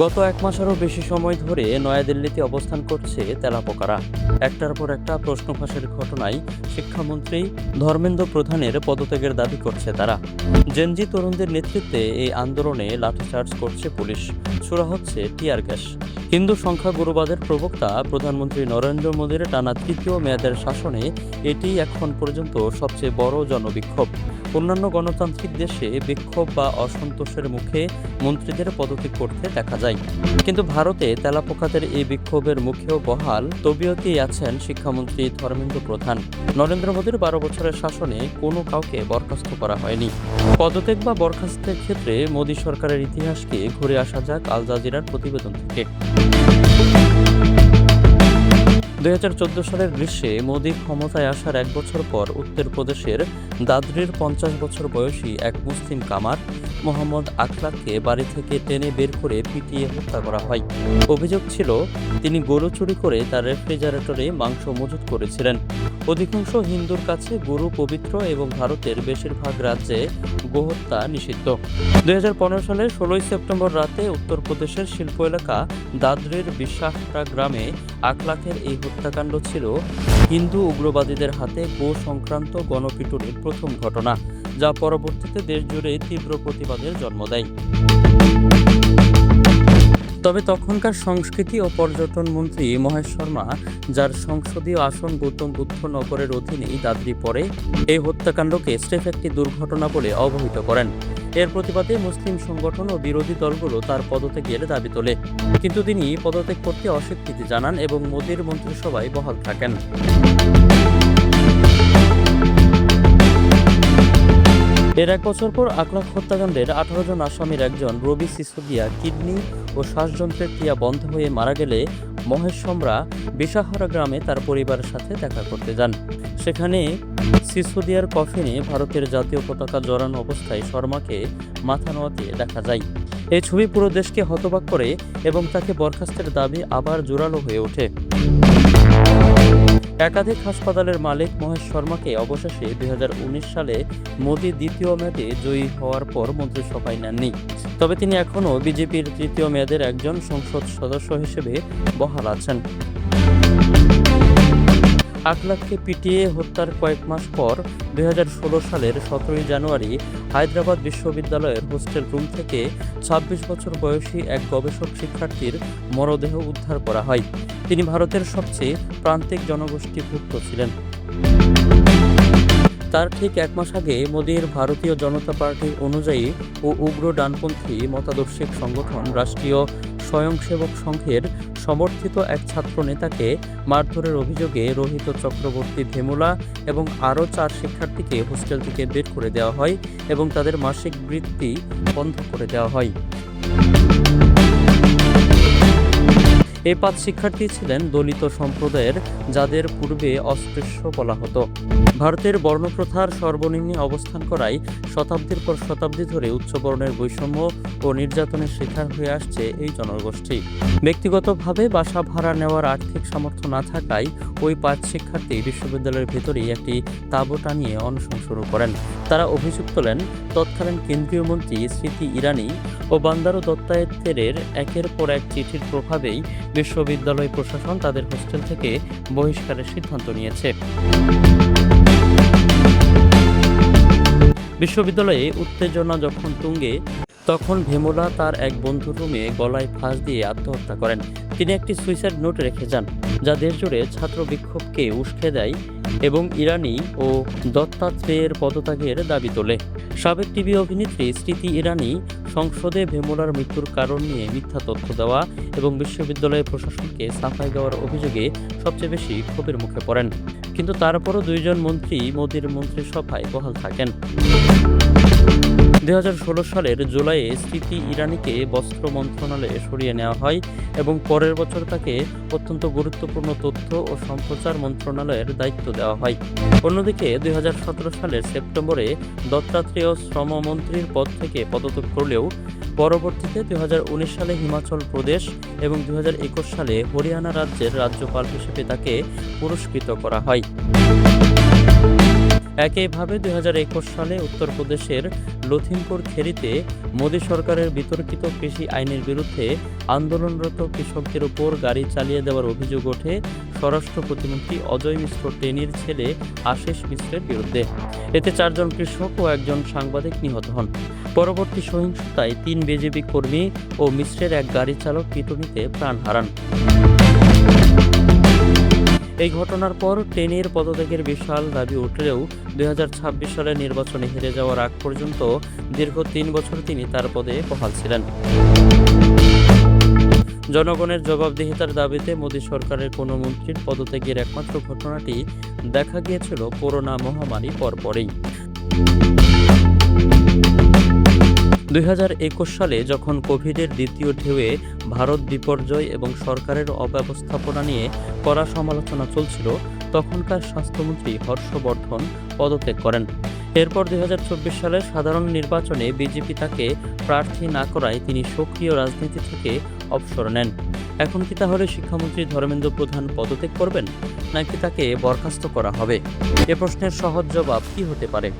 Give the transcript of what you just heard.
গত এক মাসেরও বেশি সময় ধরে নয়াদিল্লিতে অবস্থান করছে তেলাপোকারা। একটার পর একটা প্রশ্ন ফাঁসের ঘটনায় শিক্ষামন্ত্রী ধর্মেন্দ্র প্রধানের পদত্যাগের দাবি করছে তারা। জেনজি তরুণদের নেতৃত্বে এই আন্দোলনে লাঠিচার্জ করছে পুলিশ, ছোড়া হচ্ছে টিয়ার গ্যাস। হিন্দু সংখ্যাগুরুবাদের প্রবক্তা প্রধানমন্ত্রী নরেন্দ্র মোদীর টানা তৃতীয় মেয়াদের শাসনে এটি এখন পর্যন্ত সবচেয়ে বড় জনবিক্ষোভ। অন্যান্য গণতান্ত্রিক দেশে বিক্ষোভ বা অসন্তোষের মুখে মন্ত্রীদের পদত্যাগ করতে দেখা যায়, কিন্তু ভারতে তেলাপোকাদের এই বিক্ষোভের মুখেও বহাল তবিয়তেই আছেন শিক্ষামন্ত্রী ধর্মেন্দ্র প্রধান। নরেন্দ্র মোদীর 12 বছরের শাসনে কোনো কাউকে বরখাস্ত করা হয়নি। পদত্যাগ বা বরখাস্তের ক্ষেত্রে মোদী সরকারের ইতিহাসকে ঘুরে আসা যাক আল জাজিরার প্রতিবেদন থেকে। 2014 সালের গ্রীষ্মে মোদী ক্ষমতায় আসার 1 বছর পর উত্তরপ্রদেশের দাদরির 50 বছর বয়সী এক মুসলিম কামার মোহাম্মদ আখলাককে বাড়ি থেকে টেনে বের করে পিটিয়ে হত্যা করা হয়। অভিযোগ ছিল তিনি গরু চুরি করে তার রেফ্রিজারেটরে মাংস মজুত করেছিলেন। অধিকাংশ হিন্দুর কাছে গরু পবিত্র এবং ভারতের বেশিরভাগ রাজ্যে গোহত্যা নিষিদ্ধ। 2015 সালের 16 সেপ্টেম্বর রাতে উত্তরপ্রদেশের শিল্প এলাকা দাদরির বিশ্বাসটা গ্রামে আখলাকের এই হত্যাকাণ্ড ছিল হিন্দু উগ্রবাদীদের হাতে গো সংক্রান্ত গণপিটুনির প্রথম ঘটনা, যা পরবর্তীতে দেশজুড়ে তীব্র প্রতিবাদের জন্ম দেয়। তবে তখনকার সংস্কৃতি ও পর্যটন মন্ত্রী মহেশ শর্মা, যার সংসদীয় আসন গৌতম বুদ্ধ নগরের অধীনেই দাদরি পড়ে, এই হত্যাকাণ্ডকে স্রেফ একটি দুর্ঘটনা বলে অবহিত করেন। এর প্রতিবাদে মুসলিম সংগঠন ও বিরোধী দলগুলো তার পদত্যাগের দাবি তোলে, কিন্তু তিনি পদত্যাগ করতে অস্বীকৃতি জানান এবং মোদীর মন্ত্রিসভায় বহাল থাকেন। এর 1 বছর পর আখলাক হত্যাকাণ্ডের 18 জন আসামির একজন রবি সিসোদিয়া কিডনি ও শ্বাসযন্ত্রের ক্রিয়া বন্ধ হয়ে মারা গেলে মহেশ শর্মা বিশাহারা গ্রামে তার পরিবারের সাথে দেখা করতে যান। সেখানে সিসোদিয়ার কফিনে ভারতের জাতীয় পতাকা জড়ানো অবস্থায় শর্মাকে মাথা নোয়াতে দেখা যায়। এই ছবি পুরো দেশকে হতবাক করে এবং তাকে বরখাস্তের দাবি আবার জোরালো হয়ে ওঠে। একাধিক হাসপাতালের মালিক মহেশ শর্মাকে অবশেষে 2019 সালে মোদী দ্বিতীয় মেয়াদে জয়ী হওয়ার পর মন্ত্রিসভায় নেননি। তবে তিনি এখনও বিজেপির তৃতীয় মেয়াদের একজন সংসদ সদস্য হিসেবে বহাল আছেন। আখলাককে পিটিয়ে হত্যার কয়েক মাস পর 2016 সালের 17 জানুয়ারি হায়দ্রাবাদ বিশ্ববিদ্যালয়ের হোস্টেল রুম থেকে 26 বছর বয়সী এক গবেষক শিক্ষার্থীর মরদেহ উদ্ধার করা হয়। তিনি ভারতের সবচেয়ে প্রান্তিক জনগোষ্ঠীভুক্ত ছিলেন। তার ঠিক 1 মাস আগে মোদীর ভারতীয় জনতা পার্টির অনুযায়ী ও উগ্র ডানপন্থী মতাদর্শিক সংগঠন রাষ্ট্রীয় স্বয়ংসেবক সংঘের সমর্থিত এক ছাত্র নেতাকে মারধরের অভিযোগে রোহিত চক্রবর্তী ভেমুলা এবং আরও 4 শিক্ষার্থীকে হোস্টেল থেকে বের করে দেওয়া হয় এবং তাদের মাসিক বৃত্তি বন্ধ করে দেওয়া হয়। এই 5 শিক্ষার্থী ছিলেন দলিত সম্প্রদায়ের, যাদের পূর্বে অস্পৃশ্য বলা হতো। ভারতের বর্ণপ্রথার সর্বনিম্নে অবস্থান করায় শতাব্দীর পর শতাব্দী ধরে উচ্চবর্ণের বৈষম্য ও নির্যাতনের শিকার হয়ে আসছে এই জনগোষ্ঠী। ব্যক্তিগতভাবে বাসা ভাড়া নেওয়ার আর্থিক সামর্থ্য না থাকায় ওই 5 শিক্ষার্থী বিশ্ববিদ্যালয়ের ভেতরেই একটি তাঁবু টানিয়ে অনশন শুরু করেন। তারা অভিযোগ তোলেন তৎকালীন কেন্দ্রীয় মন্ত্রী স্মৃতি ইরানি ও বান্দারু দত্তাত্রেয়ের একের পর এক চিঠির প্রভাবেই বিশ্ববিদ্যালয় প্রশাসন তাদের হোস্টেল থেকে বহিষ্কারের সিদ্ধান্ত নিয়েছে। বিশ্ববিদ্যালয়ে উত্তেজনা যখন তুঙ্গে, তখন ভেমুলা তার এক বন্ধুর রুমে গলায় ফাঁস দিয়ে আত্মহত্যা করেন। তিনি একটি সুইসাইড নোট রেখে যান, যা দেশজুড়ে ছাত্র বিক্ষোভকে উস্কে দেয় এবং ইরানি ও দত্তাত্রেয়ের পদত্যাগের দাবি তোলে। সাবেক টিভি অভিনেত্রী স্মৃতি ইরানি সংসদে ভেমুলার মৃত্যুর কারণ নিয়ে মিথ্যা তথ্য দেওয়া এবং বিশ্ববিদ্যালয় প্রশাসনকে সাফাই দেওয়ার অভিযোগে সবচেয়ে বেশি ক্ষোভের মুখে পড়েন, কিন্তু তারপরও 2 জন মন্ত্রী মোদীর মন্ত্রিসভায় বহাল থাকেন। 2016 সালের জুলাইয়ে স্মৃতি ইরানিকে বস্ত্র মন্ত্রণালয়ে সরিয়ে নেওয়া হয় এবং পরের বছর তাকে অত্যন্ত গুরুত্বপূর্ণ তথ্য ও সম্প্রচার মন্ত্রণালয়ের দায়িত্ব দেওয়া হয়। অন্যদিকে 2017 সালের সেপ্টেম্বরে দত্তাত্রেয় শ্রমমন্ত্রীর পদ থেকে পদত্যাগ করলেও পরবর্তীতে 2019 সালে হিমাচল প্রদেশ এবং 2021 সালে হরিয়ানা রাজ্যের রাজ্যপাল হিসেবে তাকে পুরস্কৃত করা হয়। একইভাবে 2021 সালে উত্তরপ্রদেশের লখিমপুর খেরিতে মোদী সরকারের বিতর্কিত কৃষি আইনের বিরুদ্ধে আন্দোলনরত কৃষকদের উপর গাড়ি চালিয়ে দেওয়ার অভিযোগ ওঠে স্বরাষ্ট্র প্রতিমন্ত্রী অজয় মিশ্র টেনির ছেলে আশিস মিশ্রের বিরুদ্ধে। এতে 4 জন কৃষক ও 1 জন সাংবাদিক নিহত হন। পরবর্তী সহিংসতায় 3 বিজেপি কর্মী ও মিশ্রের এক গাড়ি চালক পিটুনিতে প্রাণ হারান। এই ঘটনার পর টেনির পদত্যাগের বিশাল দাবি উঠলেও 2026 সালের নির্বাচনে হেরে যাওয়ার আগ পর্যন্ত দীর্ঘ 3 বছর তিনি তার পদে বহাল ছিলেন। জনগণের জবাবদিহিতার দাবিতে মোদী সরকারের কোনো মন্ত্রীর পদত্যাগের একমাত্র ঘটনাটি দেখা গিয়েছিল করোনা মহামারী পরপরই। 2021 সালে যখন কোভিডের দ্বিতীয় ঢেউয়ে ভারত বিপর্যয় এবং সরকারের অব্যবস্থাপনা নিয়ে কড়া সমালোচনা চলছিল, তখনকার স্বাস্থ্যমন্ত্রী হর্ষবর্ধন পদত্যাগ করেন। এরপর 2024 সালের সাধারণ নির্বাচনে বিজেপি তাকে প্রার্থী না করায় তিনি সক্রিয় রাজনীতি থেকে অবসর নেন। এখন কি তাহলে শিক্ষামন্ত্রী ধর্মেন্দ্র প্রধান পদত্যাগ করবেন, নাকি তাকে বরখাস্ত করা হবে? এ প্রশ্নের সহজ জবাব কি হতে পারে?